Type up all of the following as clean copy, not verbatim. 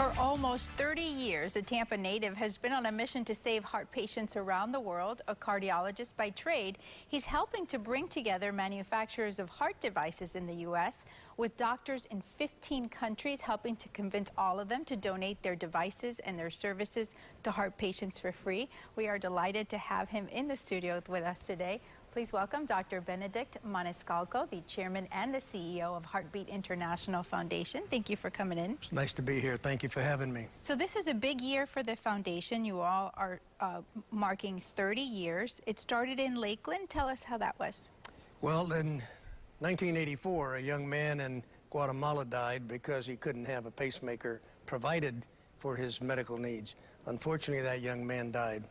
For almost 30 years, a Tampa native has been on a mission to save heart patients around the world. A cardiologist by trade, he's helping to bring together manufacturers of heart devices in the U.S. with doctors in 15 countries, helping to convince all of them to donate their devices and their services to heart patients for free. We are delighted to have him in the studio with us today. Please welcome Dr. Benedict Maniscalco, the chairman and the CEO of Heartbeat International Foundation. Thank you for coming in. It's nice to be here. Thank you for having me. So this is a big year for the foundation. You all are marking 30 years. It started in Lakeland. Tell us how that was. Well, in 1984, a young man in Guatemala died because he couldn't have a pacemaker provided for his medical needs. Unfortunately, that young man died.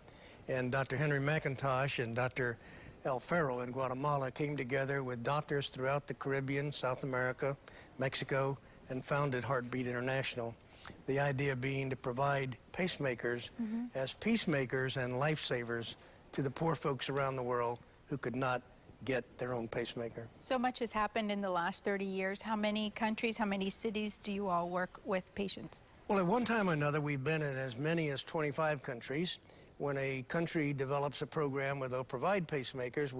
And Dr. Henry McIntosh and Dr. Alfaro in Guatemala came together with doctors throughout the Caribbean, South America, Mexico, and founded Heartbeat International. The idea being to provide pacemakers as peacemakers and lifesavers to the poor folks around the world who could not get their own pacemaker. So much has happened in the last 30 years. How many countries, how many cities do you all work with patients? Well, at one time or another, we've been in as many as 25 countries. When a country develops a program where they'll provide pacemakers,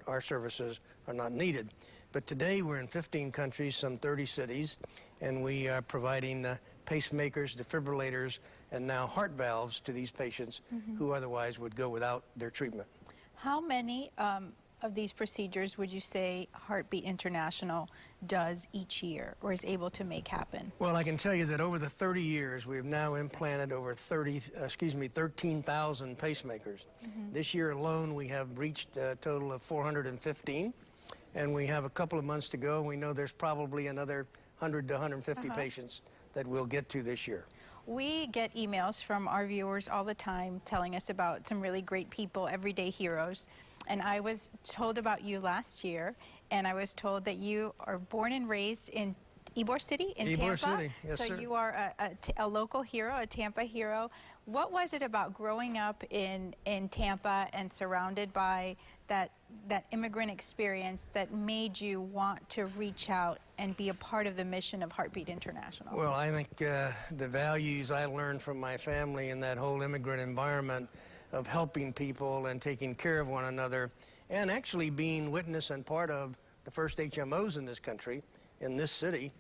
our services are not needed. But today we're in 15 countries, some 30 cities, and we are providing pacemakers, defibrillators, and now heart valves to these patients who otherwise would go without their treatment. How many of these procedures would you say Heartbeat International does each year or is able to make happen? Well, I can tell you that over the 30 years, we've now implanted over 13,000 pacemakers. This year alone, we have reached a total of 415, and we have a couple of months to go. We know there's probably another 100 to 150 patients that we'll get to this year. We get emails from our viewers all the time telling us about some really great people, everyday heroes. And I was told about you last year, and I was told that you are born and raised in Ybor City in Tampa. Ybor City, yes, so sir. You are a local hero, a Tampa hero. What was it about growing up in Tampa and surrounded by that immigrant experience that made you want to reach out and be a part of the mission of Heartbeat International? Well, I think the values I learned from my family in that whole immigrant environment of helping people and taking care of one another, and actually being witness and part of the first HMOs in this country, in this city,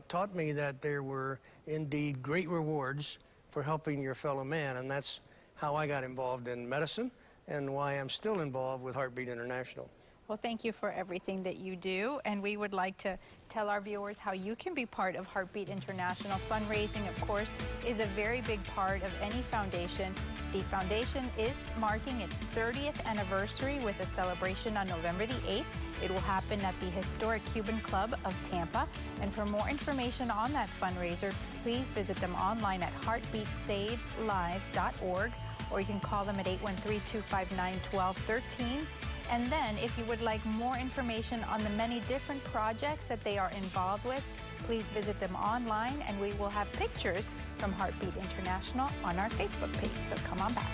taught me that there were indeed great rewards for helping your fellow man, and that's how I got involved in medicine and why I'm still involved with Heartbeat International. Well, thank you for everything that you do, and we would like to tell our viewers how you can be part of Heartbeat International. Fundraising, of course, is a very big part of any foundation. The foundation is marking its 30th anniversary with a celebration on November the 8th. It will happen at the historic Cuban Club of Tampa. And for more information on that fundraiser, please visit them online at heartbeatsaveslives.org, or you can call them at 813-259-1213. And then, if you would like more information on the many different projects that they are involved with, please visit them online, and we will have pictures from Heartbeat International on our Facebook page. So come on back.